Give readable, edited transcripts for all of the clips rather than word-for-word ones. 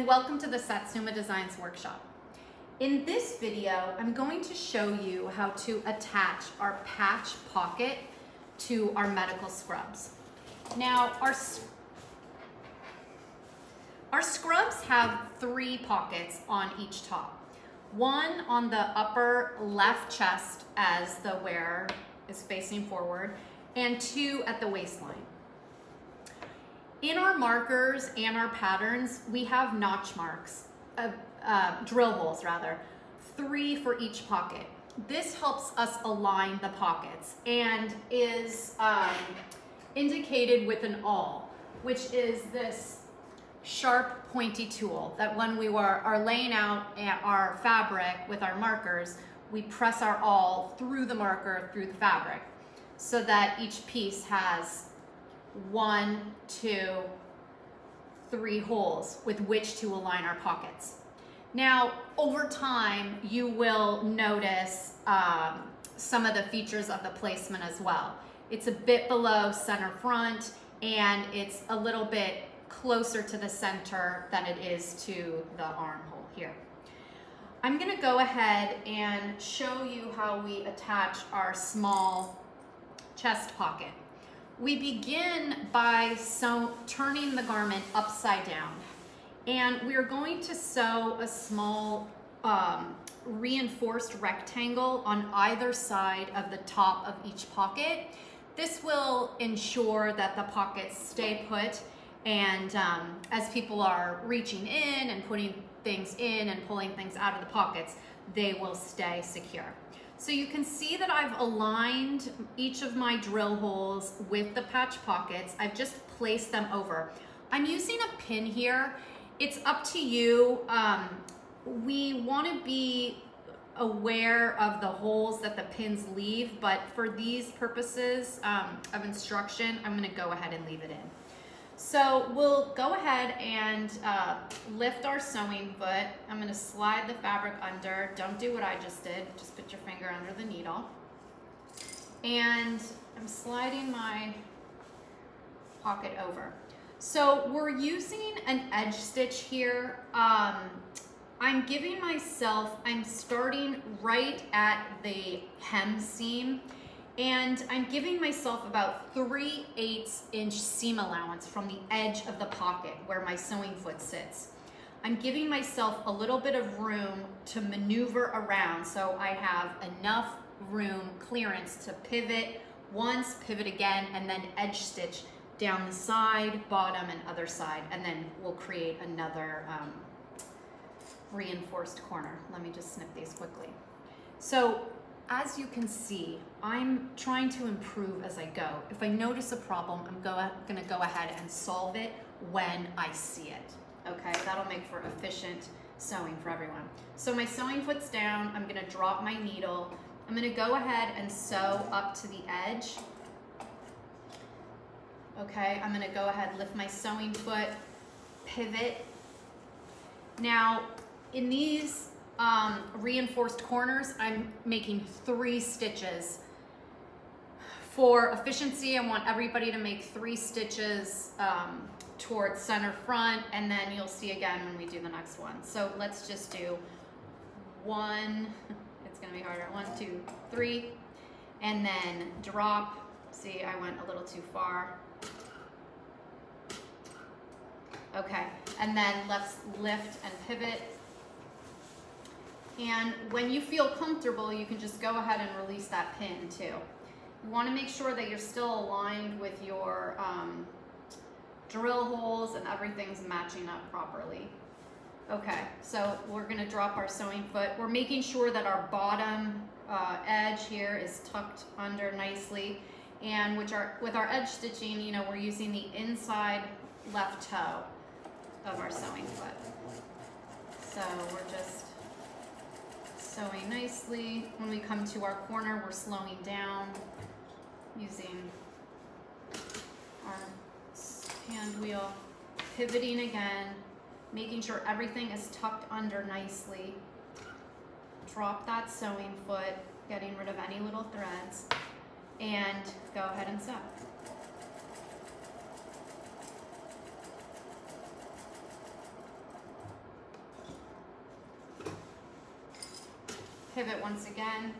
welcome to the Satsuma Designs Workshop. In this video, I'm going to show you how to attach our patch pocket to our medical scrubs. Now, our scrubs have 3 pockets on each top. One on the upper left chest as the wearer is facing forward, and 2 at the waistline. In our markers and our patterns, we have notch marks, drill holes rather, 3 for each pocket. This helps us align the pockets and is indicated with an awl, which is this sharp pointy tool that when we are laying out our fabric with our markers, we press our awl through the marker, through the fabric, so that each piece has 1, 2, 3 holes with which to align our pockets. Now, over time, you will notice some of the features of the placement as well. It's a bit below center front, and it's a little bit closer to the center than it is to the armhole here. I'm gonna go ahead and show you how we attach our small chest pocket. We begin by turning the garment upside down, and we're going to sew a small reinforced rectangle on either side of the top of each pocket. This will ensure that the pockets stay put, and as people are reaching in and putting things in and pulling things out of the pockets, they will stay secure. So you can see that I've aligned each of my drill holes with the patch pockets. I've just placed them over. I'm using a pin here. It's up to you. We want to be aware of the holes that the pins leave, but for these purposes of instruction, I'm going to go ahead and leave it in. So we'll go ahead and lift our sewing foot. I'm going to slide the fabric under. Don't do what I just did. Just put your finger under the needle. And I'm sliding my pocket over. So we're using an edge stitch here. I'm starting right at the hem seam, and I'm giving myself about 3/8 inch seam allowance from the edge of the pocket where my sewing foot sits. I'm giving myself a little bit of room to maneuver around, so I have enough room clearance to pivot once, pivot again, and then edge stitch down the side, bottom, and other side, and then we'll create another reinforced corner. Let me just snip these quickly. So as you can see, I'm trying to improve as I go. If I notice a problem, I'm gonna go ahead and solve it when I see it. Okay, that'll make for efficient sewing for everyone. So my sewing foot's down, I'm gonna drop my needle. I'm gonna go ahead and sew up to the edge. Okay, I'm gonna go ahead, lift my sewing foot, pivot. Now, in these reinforced corners, I'm making 3 stitches. For efficiency, I want everybody to make 3 stitches towards center front, and then you'll see again when we do the next one. So let's just do 1, it's gonna be harder, 1, 2, 3, and then drop. See, I went a little too far. Okay, and then let's lift and pivot. And when you feel comfortable, you can just go ahead and release that pin too. You want to make sure that you're still aligned with your drill holes and everything's matching up properly. Okay, so we're going to drop our sewing foot. We're making sure that our bottom edge here is tucked under nicely. And with our edge stitching, you know, we're using the inside left toe of our sewing foot. So we're just sewing nicely. When we come to our corner, we're slowing down using our hand wheel, pivoting again, making sure everything is tucked under nicely. Drop that sewing foot, getting rid of any little threads, and go ahead and sew. pivot once again.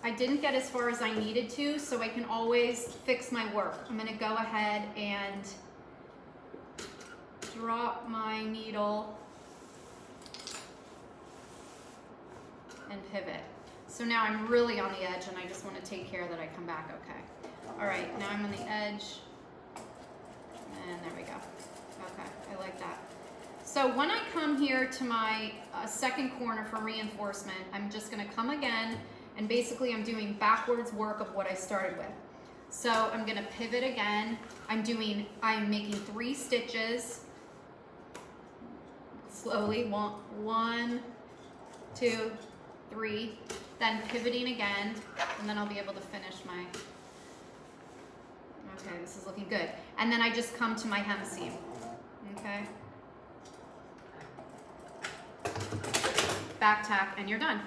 I didn't get as far as I needed to, so I can always fix my work. I'm gonna go ahead and drop my needle and pivot. So now I'm really on the edge and I just want to take care that I come back okay. All right, now I'm on the edge. And there we go. Okay, I like that. So when I come here to my second corner for reinforcement, I'm just gonna come again, and basically I'm doing backwards work of what I started with. So I'm gonna pivot again. I'm making 3 stitches. Slowly, 1, 2, 3, then pivoting again, and then I'll be able to finish my, okay, this is looking good. And then I just come to my hem seam, okay? Back tack, and you're done.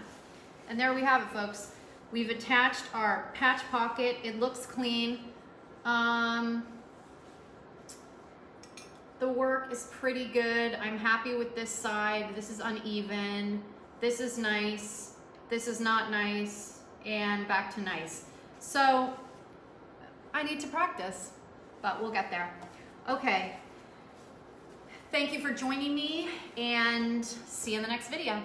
And there we have it, folks. We've attached our patch pocket. It looks clean. The work is pretty good. I'm happy with this side. This is uneven. This is nice. This is not nice. And back to nice. So I need to practice, but we'll get there. Okay. Thank you for joining me, and see you in the next video.